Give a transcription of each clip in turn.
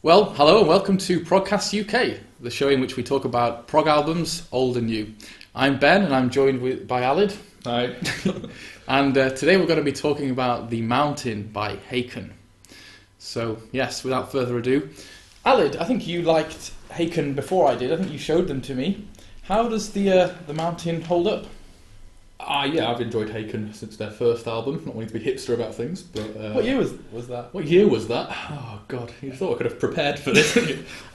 Well, hello and welcome to ProgcastUK, the show in which we talk about prog albums, old and new. I'm Ben and I'm joined by Alid. Hi. And today we're going to be talking about The Mountain by Haken. So, yes, without further ado, Alid, I think you liked Haken before I did. I think you showed them to me. How does The Mountain hold up? Yeah, I've enjoyed Haken since their first album. Not wanting to be hipster about things, but... What year was that? What year was that? Oh, God. You thought I could have prepared for this.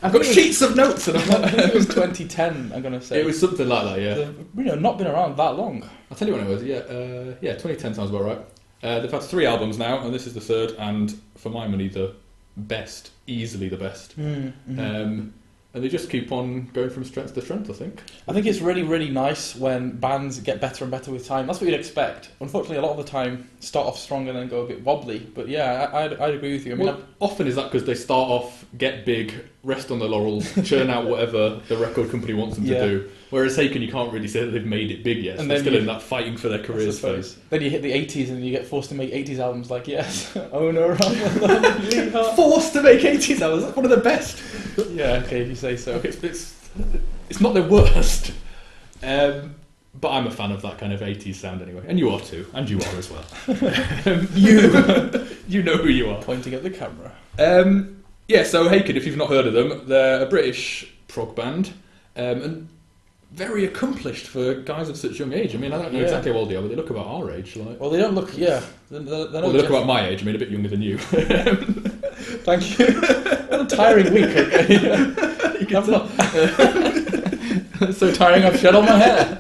I've got sheets of notes and I'm not... I think it was 2010, I'm going to say. It was something like that, yeah. They've not been around that long. I'll tell you when it was, yeah. 2010 sounds about right. They've had 3 albums now, and this is the 3rd, and for my money, the best. Easily the best. Mm-hmm. And they just keep on going from strength to strength, I think. I think it's really, really nice when bands get better and better with time. That's what you'd expect. Unfortunately, a lot of the time, start off strong and then go a bit wobbly. But yeah, I'd agree with you. I mean, often is that because they start off, get big, rest on their laurels, churn out whatever the record company wants them to do. Whereas Haken, you can't really say that they've made it big yet. So they're still in that fighting for their careers phase. Then you hit the 80s and you get forced to make 80s albums like, yes, Owner, forced to make 80s albums, that's one of the best. Yeah, okay, if you say so. Okay, it's not their worst. But I'm a fan of that kind of 80s sound anyway. And you are too. And you are as well. You know who you are. Pointing at the camera. So Haken, if you've not heard of them, they're a British prog band. And very accomplished for guys of such young age. I mean, I don't know exactly how old they are, but they look about our age. Like. Well, they don't look, They're they look about my age. I mean, a bit younger than you. Thank you. What a tiring week, okay? So tiring, I've shed all my hair.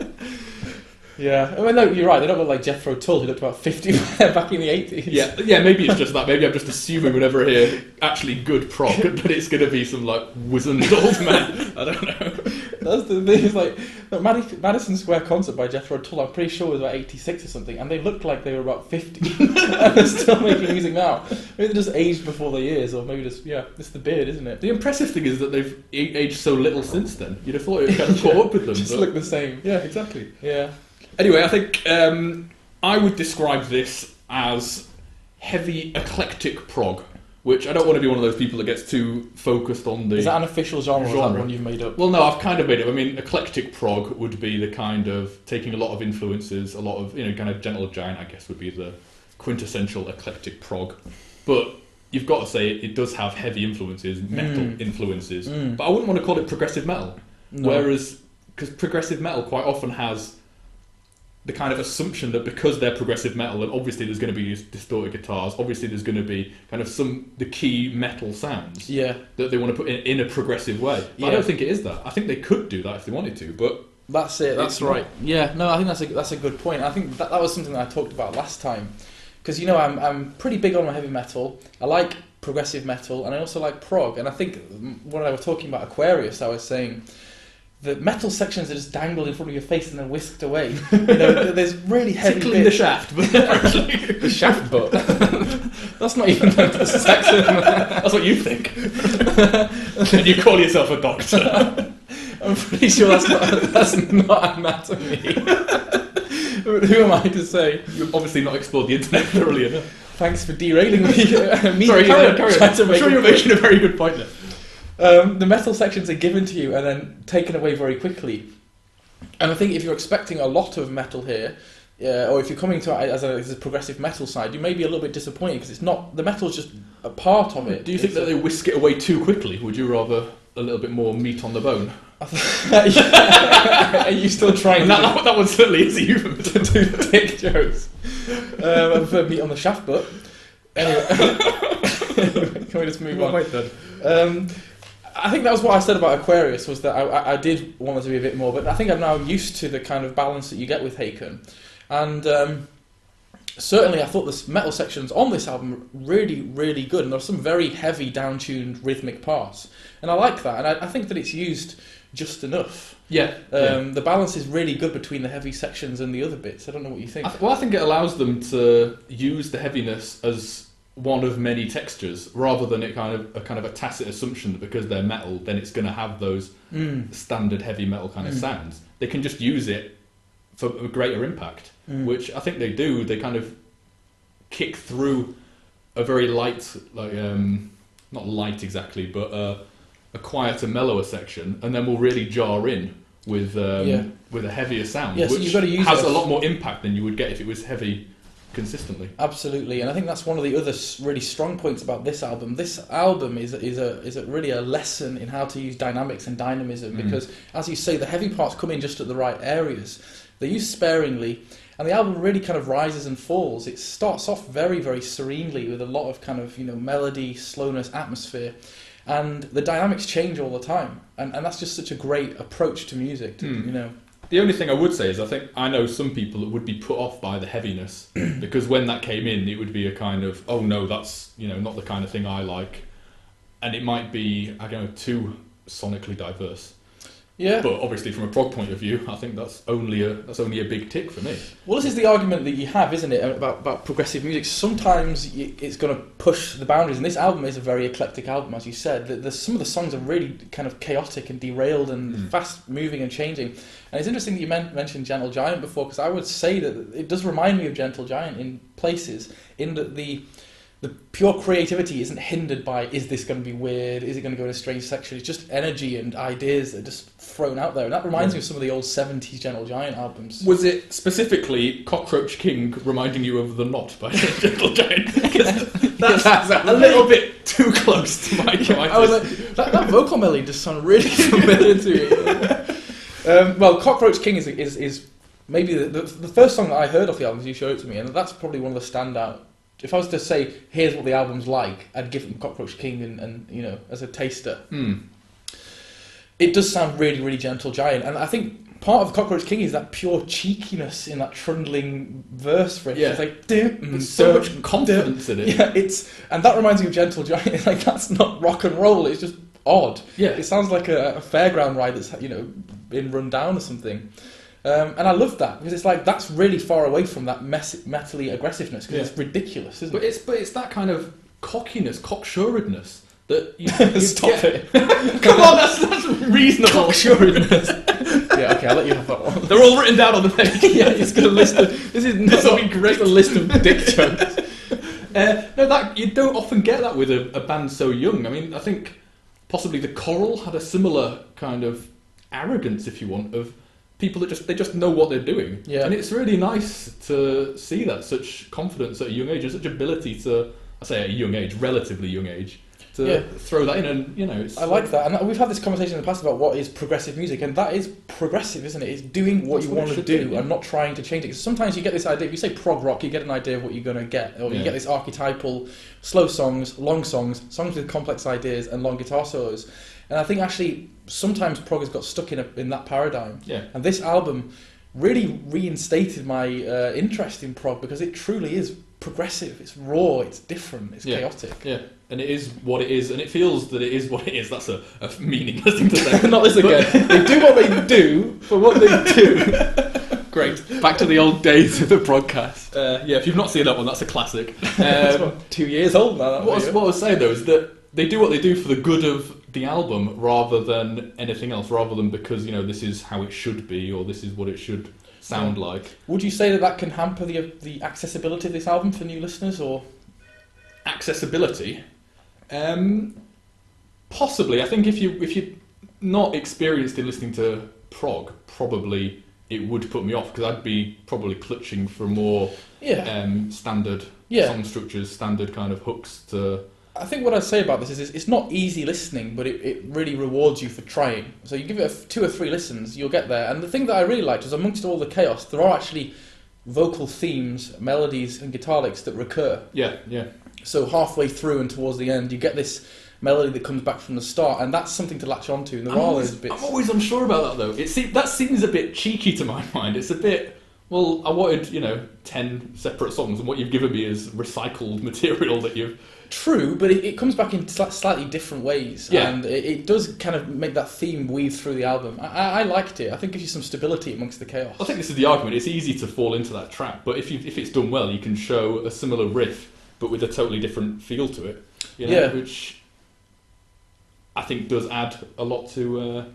Yeah, I mean, no, you're right. They don't look like Jethro Tull, who looked about 50 back in the 80s. Yeah. Maybe it's just that. Maybe I'm just assuming whenever I hear actually good prog, that it's going to be some like wizened old man. I don't know. That's the thing. It's like Madison Square Concert by Jethro Tull. I'm pretty sure it was about 86 or something, and they looked like they were about 50, and they're still making music now. Maybe they just aged before their years, or maybe just it's the beard, isn't it? The impressive thing is that they've aged so little since then. You'd have thought it kind of caught up with them. Just look the same. Yeah, exactly. Yeah. Anyway, I think I would describe this as heavy eclectic prog, which I don't want to be one of those people that gets too focused on the... Is that an official genre or is that one you've made up? Well, no, I've kind of made it. I mean, eclectic prog would be the kind of taking a lot of influences, a lot of, kind of Gentle Giant, I guess, would be the quintessential eclectic prog. But you've got to say it does have heavy influences, metal influences. But I wouldn't want to call it progressive metal. No. Whereas, because progressive metal quite often has the kind of assumption that because they're progressive metal, and obviously there's going to be distorted guitars, obviously there's going to be kind of the key metal sounds that they want to put in a progressive way. But I don't think it is that. I think they could do that if they wanted to, but that's it. That's right. Yeah, no, I think that's a good point. I think that was something that I talked about last time, because I'm pretty big on my heavy metal. I like progressive metal, and I also like prog. And I think when I was talking about Aquarius, I was saying the metal sections are just dangled in front of your face and then whisked away. There's really heavy tickling the shaft, but the shaft butt. That's not even the section. That's what you think. And you call yourself a doctor. I'm pretty sure that's not anatomy. Who am I to say? You've obviously not explored the internet thoroughly enough. Thanks for derailing me. Sorry, carry on. I'm sure you're making a very good point there. The metal sections are given to you and then taken away very quickly. And I think if you're expecting a lot of metal here, or if you're coming to it as a progressive metal side, you may be a little bit disappointed because it's not. The metal's just a part of it. Do you think that they whisk it away too quickly? Would you rather a little bit more meat on the bone? Are you still trying? That one certainly is a euphemism to do dick jokes. I prefer meat on the shaft butt. Anyway, can we just move on? Wait then. I think that was what I said about Aquarius, was that I did want it to be a bit more, but I think I'm now used to the kind of balance that you get with Haken. And certainly I thought the metal sections on this album really, really good, and there are some very heavy, down-tuned rhythmic parts. And I like that, and I think that it's used just enough. The balance is really good between the heavy sections and the other bits. I don't know what you think. I think it allows them to use the heaviness as one of many textures, rather than it kind of a tacit assumption that because they're metal, then it's going to have those standard heavy metal kind of sounds. They can just use it for a greater impact, which I think they do. They kind of kick through a very light, not light exactly, but a quieter, mellower section, and then will really jar in with a heavier sound, so which you've got to use has a lot more impact than you would get if it was heavy consistently. Absolutely, and I think that's one of the other really strong points about this album. This album is really a lesson in how to use dynamics and dynamism, because, as you say, the heavy parts come in just at the right areas. They're used sparingly, and the album really kind of rises and falls. It starts off very, very serenely with a lot of kind of, melody, slowness, atmosphere, and the dynamics change all the time, and that's just such a great approach to music. The only thing I would say is I know some people that would be put off by the heaviness because when that came in, it would be a kind of, oh no, that's not the kind of thing I like, and it might be, I don't know, too sonically diverse. Yeah. But obviously, from a prog point of view, I think that's only a big tick for me. Well, this is the argument that you have, isn't it, about progressive music? Sometimes it's going to push the boundaries, and this album is a very eclectic album, as you said. Some of the songs are really kind of chaotic and derailed and fast-moving and changing. And it's interesting that you mentioned Gentle Giant before, because I would say that it does remind me of Gentle Giant in places, in that the pure creativity isn't hindered by, is this going to be weird, is it going to go in a strange section? It's just energy and ideas that are just thrown out there. And that reminds me of some of the old 70s Gentle Giant albums. Was it specifically Cockroach King reminding you of The Knot by Gentle Giant? That's a little bit too close to my I was like, that vocal melody just sounded really familiar to me. Well, Cockroach King is maybe the first song that I heard off the album, as you showed it to me, and that's probably one of the standout. If I was to say, here's what the album's like, I'd give them Cockroach King and as a taster. It does sound really, really Gentle Giant. And I think part of Cockroach King is that pure cheekiness in that trundling verse riff. Yeah. It's like, there's so much confidence in it. Yeah, and that reminds me of Gentle Giant. It's like, that's not rock and roll, it's just odd. Yeah. It sounds like a fairground ride that's, been run down or something. And I love that, because it's like, that's really far away from that metally aggressiveness, because it's ridiculous, isn't it? But it's that kind of cockiness, cocksuredness that you Stop it. Come on, that's reasonable. Cocksuredness. Yeah, okay, I'll let you have that one. They're all written down on the page. Yeah, it's got a list of... This will be great. A list of dick jokes. No, you don't often get that with a band so young. I mean, I think possibly the Coral had a similar kind of arrogance, if you want, of people that just know what they're doing. Yeah. And it's really nice to see that, such confidence at a young age, and such ability to, I say at a young age, relatively young age, to throw that in, and it's... I like that, and we've had this conversation in the past about what is progressive music, and that is progressive, isn't it? It's doing what you want to do and not trying to change it. 'Cause sometimes you get this idea, if you say prog rock, you get an idea of what you're going to get, or you get this archetypal slow songs, long songs with complex ideas and long guitar solos. And I think actually sometimes prog has got stuck in that paradigm. Yeah. And this album really reinstated my interest in prog, because it truly is progressive. It's raw, it's different, it's chaotic. Yeah, and it is what it is, and it feels that it is what it is. That's a meaningless thing to say. Not this again. They do what they do for what they do. Great. Back to the old days of the broadcast. If you've not seen that one, that's a classic. It's 2 years old now. What I was saying though is that they do what they do for the good of the album rather than anything else, rather than because this is how it should be or this is what it should sound like. Would you say that can hamper the accessibility of this album for new listeners, or accessibility? Possibly. I think if you're not experienced in listening to prog, probably it would put me off, because I'd be probably clutching for more standard song structures, standard kind of hooks to... I think what I'd say about this is it's not easy listening, but it really rewards you for trying. So you give it 2 or 3 listens, you'll get there. And the thing that I really liked was, amongst all the chaos, there are actually vocal themes, melodies and guitar licks that recur. Yeah. So halfway through and towards the end, you get this melody that comes back from the start, and that's something to latch onto. And there are those bits. I'm always unsure about that, though. That seems a bit cheeky to my mind. It's a bit... Well, I wanted, 10 separate songs, and what you've given me is recycled material that you've... True, but it comes back in slightly different ways, and it does kind of make that theme weave through the album. I liked it. I think it gives you some stability amongst the chaos. I think this is the argument. It's easy to fall into that trap, but if it's done well, you can show a similar riff, but with a totally different feel to it. Which I think does add a lot to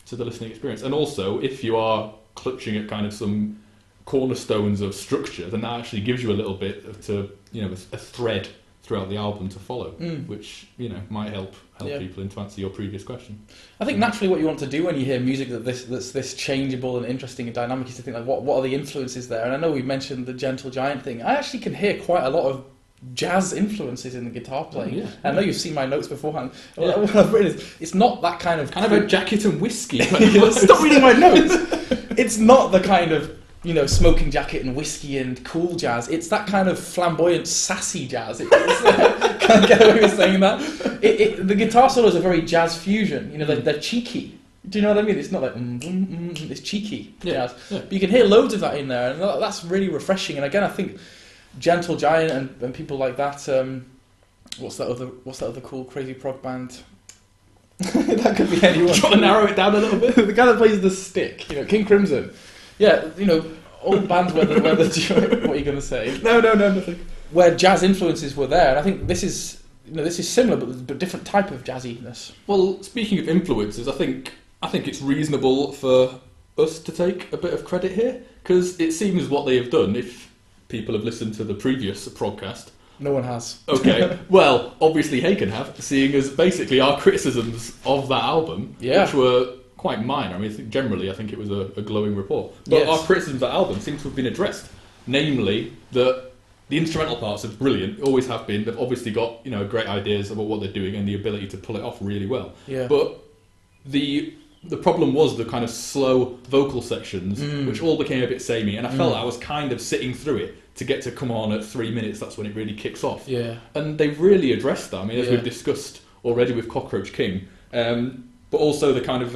the listening experience. And also, if you are clutching at kind of some cornerstones of structure, then that actually gives you a little bit of a thread throughout the album to follow, which might help people. And to answer your previous question, I think naturally what you want to do when you hear music that's this changeable and interesting and dynamic is to think like, what are the influences there? And I know we mentioned the Gentle Giant thing. I actually can hear quite a lot of jazz influences in the guitar playing. Yeah. I know you've seen my notes beforehand. Yeah. What I've written is, it's not that kind of a jacket and whiskey. Stop reading my notes. It's not the kind of smoking jacket and whiskey and cool jazz. It's that kind of flamboyant, sassy jazz. Can't get away with saying that. The guitar solos are very jazz fusion. They're cheeky. Do you know what I mean? It's not like it's cheeky jazz. Yeah. But you can hear loads of that in there, and that's really refreshing. And again, I think Gentle Giant and people like that. What's that other cool crazy prog band? That could be anyone. Trying to narrow it down a little bit. The guy that plays the stick, King Crimson. Yeah, old bands where what are you going to say? No, nothing. Where jazz influences were there, and I think this is similar, but different type of jazziness. Well, speaking of influences, I think it's reasonable for us to take a bit of credit here, because it seems what they have done. If people have listened to the previous progcast, no one has. Okay, well, obviously Haken have, seeing as basically our criticisms of that album, which were quite minor. I mean, generally, I think it was a glowing report. But our criticisms of that album seem to have been addressed. Namely, that the instrumental parts are brilliant, always have been. They've obviously got great ideas about what they're doing and the ability to pull it off really well. Yeah. But the problem was the kind of slow vocal sections, which all became a bit samey, and I felt I was kind of sitting through it to get to come on at 3 minutes. That's when it really kicks off. Yeah. And they've really addressed that. I mean, as we've discussed already with Cockroach King. But also the kind of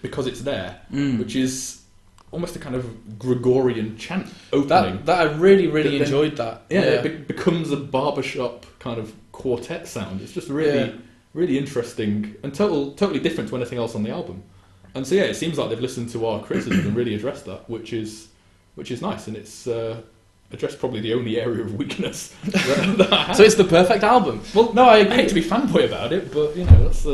because it's there, which is almost a kind of Gregorian chant opening. That I really enjoyed that. Yeah, it becomes a barbershop kind of quartet sound. It's just really interesting and totally different to anything else on the album. And so it seems like they've listened to our criticism and really addressed that, which is nice, and it's addressed probably the only area of weakness that I have. So it's the perfect album. Well, no, I hate to be fanboy about it, but that's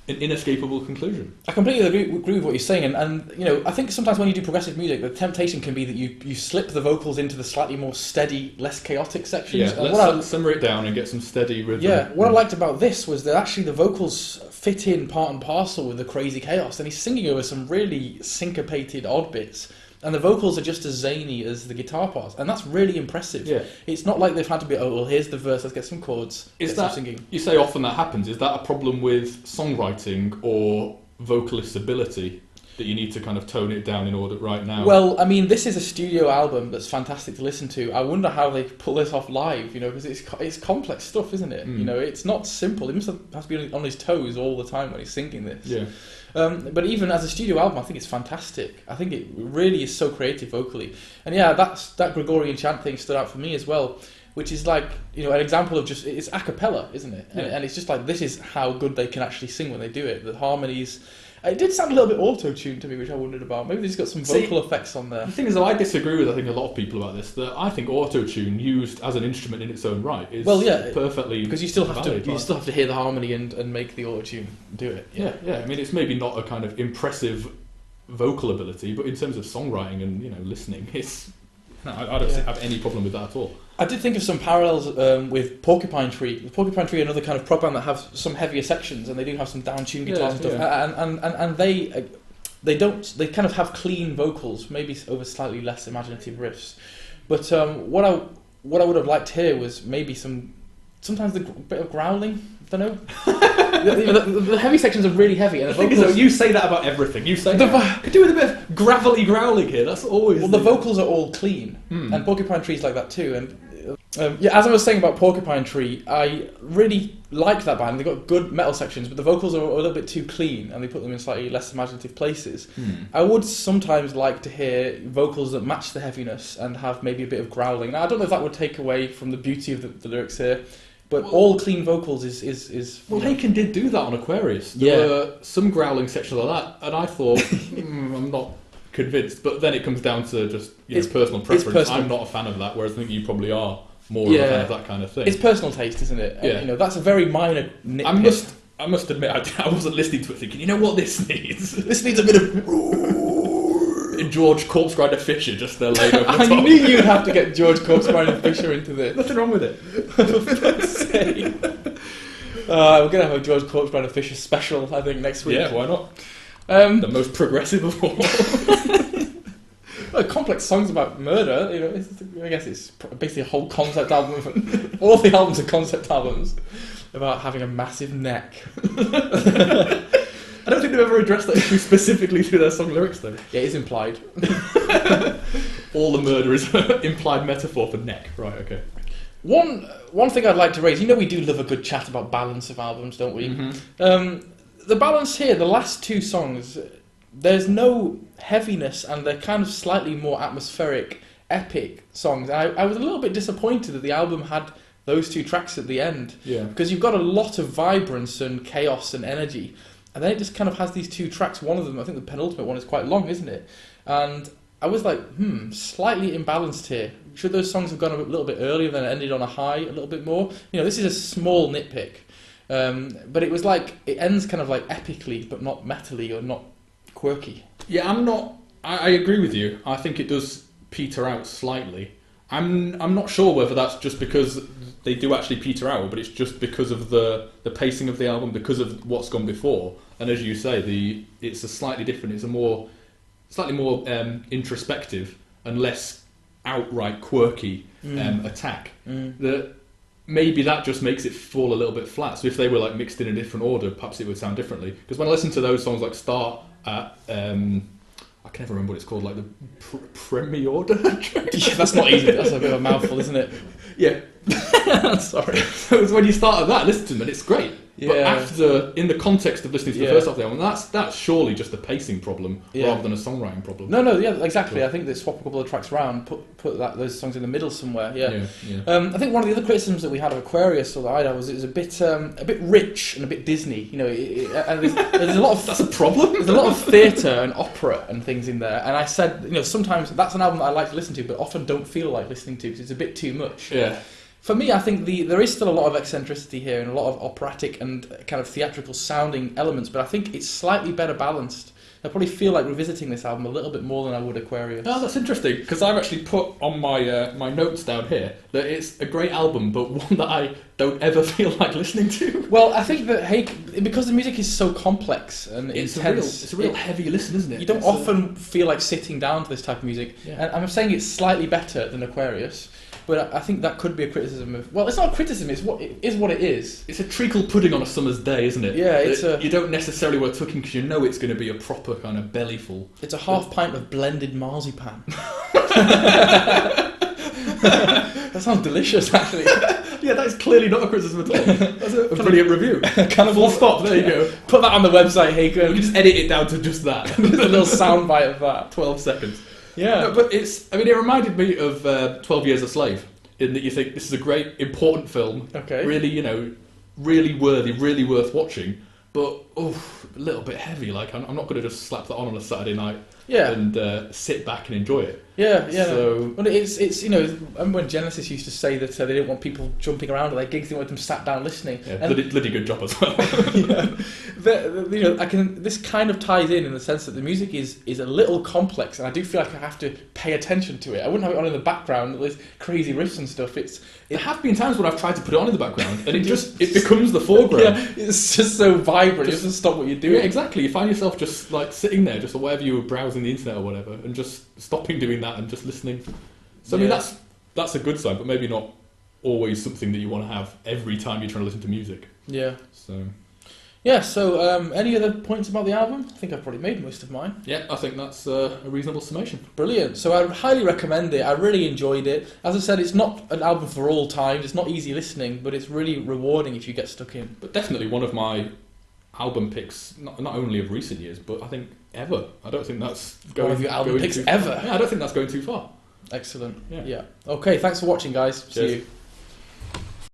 an inescapable conclusion. I completely agree with what you're saying, and I think sometimes when you do progressive music, the temptation can be that you slip the vocals into the slightly more steady, less chaotic sections. Yeah, let's simmer it down and get some steady rhythm. Yeah, what I liked about this was that actually the vocals fit in part and parcel with the crazy chaos, and he's singing over some really syncopated odd bits. And the vocals are just as zany as the guitar parts, and that's really impressive. Yeah. It's not like they've had to be, here's the verse, let's get some chords, some singing. You say often that happens. Is that a problem with songwriting or vocalist ability, that you need to kind of tone it down in order right now? Well, I mean, this is a studio album that's fantastic to listen to. I wonder how they pull this off live, because it's complex stuff, isn't it? It's not simple. He must have to be on his toes all the time when he's singing this. Yeah. But even as a studio album, I think it's fantastic. I think it really is so creative vocally. And that Gregorian chant thing stood out for me as well, which is like, an example of it's a cappella, isn't it? Yeah. And it's just like, this is how good they can actually sing when they do it. The harmonies, it did sound a little bit auto-tuned to me, which I wondered about. Maybe they just got some vocal effects on there. The thing is, though, I disagree with, I think, a lot of people about this, that I think auto-tune used as an instrument in its own right is perfectly because you still have to hear the harmony and make the auto-tune do it. Yeah. I mean, it's maybe not a kind of impressive vocal ability, but in terms of songwriting and, listening, I don't have any problem with that at all. I did think of some parallels with Porcupine Tree. Porcupine Tree are another kind of prog band that have some heavier sections, and they do have some down-tuned guitars and stuff. Yeah. And they kind of have clean vocals, maybe over slightly less imaginative riffs. But what I would have liked here was maybe sometimes a bit of growling. I don't know. The heavy sections are really heavy, and the vocals, you say that about everything. You say could do with a bit of gravelly growling here. That's always the vocals are all clean, and Porcupine Tree's like that too. And as I was saying about Porcupine Tree, I really like that band. They've got good metal sections, but the vocals are a little bit too clean, and they put them in slightly less imaginative places. I would sometimes like to hear vocals that match the heaviness and have maybe a bit of growling. Now, I don't know if that would take away from the beauty of the lyrics here. But all clean vocals is well, Haken did do that on Aquarius. There were some growling sections like that, and I thought, I'm not convinced. But then it comes down to just personal preference. I'm not a fan of that, whereas I think you probably are more of a fan of that kind of thing. It's personal taste, isn't it? Yeah. And, that's a very minor nitpick. I must admit, I wasn't listening to it thinking, what this needs? This needs a bit of... George Corpse Grinder Fisher just there laid over the I top. knew you'd have to get George Corpse Grinder Fisher into this. Nothing wrong with it. For fuck's sake. We're going to have a George Corpse Grinder Fisher special, I think, next week. Yeah, why not? The most progressive of all. Well, complex songs about murder, you know, I guess it's basically a whole concept album. All the albums are concept albums about having a massive neck. I don't think they've ever addressed that issue specifically through their song lyrics, though. Yeah, it's implied. All the murder is an implied metaphor for neck. Right, okay. One thing I'd like to raise, you know we do love a good chat about balance of albums, don't we? Mm-hmm. The balance here, the last two songs, there's no heaviness and they're kind of slightly more atmospheric, epic songs. I was a little bit disappointed that the album had those two tracks at the end. Yeah. Because you've got a lot of vibrance and chaos and energy, and then it just kind of has these two tracks. One of them, I think the penultimate one, is quite long, isn't it? And I was like, slightly imbalanced here. Should those songs have gone a little bit earlier, then ended on a high a little bit more? You know, this is a small nitpick. But it was like, it ends kind of like epically, but not metally or not quirky. Yeah, I agree with you. I think it does peter out slightly. I'm not sure whether that's just because they do actually peter out, but it's just because of the pacing of the album, because of what's gone before. And as you say, it's a slightly different, it's a slightly more introspective and less outright quirky attack. Maybe that just makes it fall a little bit flat. So if they were like mixed in a different order, perhaps it would sound differently. Because when I listen to those songs like Start at, I can never remember what it's called, like the Premier Order? Yeah, that's not easy. That's a bit of a mouthful, isn't it? Yeah. Sorry. So it's when you start at that, listen to them, and it's great. Yeah. But after, in the context of listening to the first half of the album, that's surely just a pacing problem rather than a songwriting problem. No, yeah, exactly. I think they swap a couple of tracks around, put those songs in the middle somewhere. Yeah. I think one of the other criticisms that we had of Aquarius, or that I had, was it was a bit rich and a bit Disney. You know, and there's a lot of that's a problem. There's a lot of theatre and opera and things in there. And I said, you know, sometimes that's an album that I like to listen to, but often don't feel like listening to because it's a bit too much. Yeah. For me, I think there is still a lot of eccentricity here and a lot of operatic and kind of theatrical sounding elements, but I think it's slightly better balanced. I probably feel like revisiting this album a little bit more than I would Aquarius. Oh, that's interesting, because I've actually put on my notes down here that it's a great album, but one that I don't ever feel like listening to. Well, I think that because the music is so complex and intense, it's a real heavy listen, isn't it? You don't often feel like sitting down to this type of music. Yeah. And I'm saying it's slightly better than Aquarius. But I think that could be a criticism of... Well, it's not a criticism, it's what it is. It's a treacle pudding on a summer's day, isn't it? Yeah, You don't necessarily want to tuck in because you know it's going to be a proper kind of bellyful. It's a half pint of blended marzipan. That sounds delicious, actually. Yeah, that is clearly not a criticism at all. That's a brilliant review. Cannibal stop, there you go. Put that on the website, Haken. You can just edit it down to just that. Just a little soundbite of that. 12 seconds. Yeah. No, but it reminded me of 12 Years a Slave, in that you think this is a great, important film. Okay. Really, really worthy, really worth watching, but a little bit heavy. Like, I'm not going to just slap that on a Saturday night and sit back and enjoy it. Yeah. So, well, it's when Genesis used to say that they didn't want people jumping around at their gigs, they wanted them sat down listening. Yeah, bloody good job as well. This kind of ties in the sense that the music is a little complex, and I do feel like I have to pay attention to it. I wouldn't have it on in the background, there's crazy riffs and stuff. There have been times when I've tried to put it on in the background, and it becomes the foreground. Yeah, it's just so vibrant. You just stop what you're doing. Yeah, exactly. You find yourself just like sitting there, just wherever you were browsing the internet or whatever, and just stopping doing that and just listening. So I mean, that's a good sign, but maybe not always something that you want to have every time you're trying to listen to music. Yeah. So any other points about the album? I think I've probably made most of mine. Yeah, I think that's a reasonable summation. Brilliant. So I would highly recommend it. I really enjoyed it. As I said, it's not an album for all time. It's not easy listening, but it's really rewarding if you get stuck in. But definitely one of my album picks, not only of recent years, but I think ever. I don't think that's one of your album picks ever. Yeah, I don't think that's going too far. Excellent. Yeah. Okay, thanks for watching, guys. Cheers. See you.